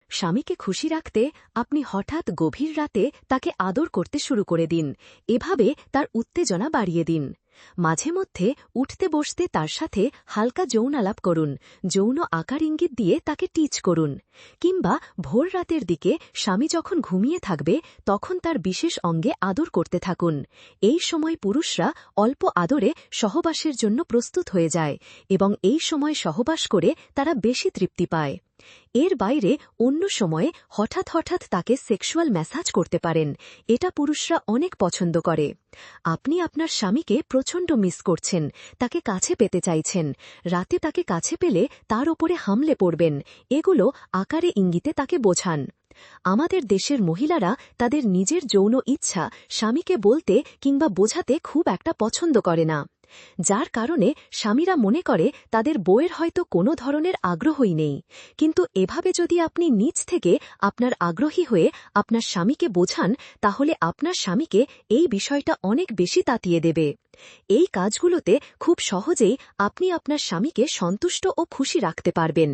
স্বামীকে খুশি রাখতে আপনি হঠাৎ গভীর রাতে তাকে আদর করতে শুরু করে দিন। এভাবে তার উত্তেজনা বাড়িয়ে দিন। মাঝে মধ্যে উঠতে বসতে তার সাথে হালকা যৌন আলাপ করুন। যৌন আকার ইঙ্গিত দিয়ে তাকে টিচ করুন। কিংবা ভোর রাতের দিকে স্বামী যখন ঘুমিয়ে থাকবে তখন তার বিশেষ অঙ্গে আদর করতে থাকুন। এই সময় পুরুষরা অল্প আদরে সহবাসের জন্য প্রস্তুত হয়ে যায় এবং এই সময় সহবাস করে তারা বেশি তৃপ্তি পায়। এর বাইরে অন্য সময়ে হঠাৎ হঠাৎ তাকে সেক্সুয়াল ম্যাসাজ করতে পারেন। এটা পুরুষরা অনেক পছন্দ করে। আপনি আপনার স্বামীকে প্রচণ্ড মিস করছেন, তাকে কাছে পেতে চাইছেন। রাতে তাকে কাছে পেলে তার ওপরে হামলে পড়বেন। এগুলো আকারে ইঙ্গিতে তাকে বোঝান। আমাদের দেশের মহিলারা তাদের নিজের যৌন ইচ্ছা স্বামীকে বলতে কিংবা বোঝাতে খুব একটা পছন্দ করে না, যার কারণে স্বামীরা মনে করে তাদের বউয়ের হয়তো কোনো ধরনের আগ্রহই নেই। কিন্তু এভাবে যদি আপনি নিজ থেকে আপনার আগ্রহী হয়ে আপনার স্বামীকে বোঝান, তাহলে আপনার স্বামীকে এই বিষয়টা অনেক বেশি তাতিয়ে দেবে। এই কাজগুলোতে খুব সহজেই আপনি আপনার স্বামীকে সন্তুষ্ট ও খুশি রাখতে পারবেন।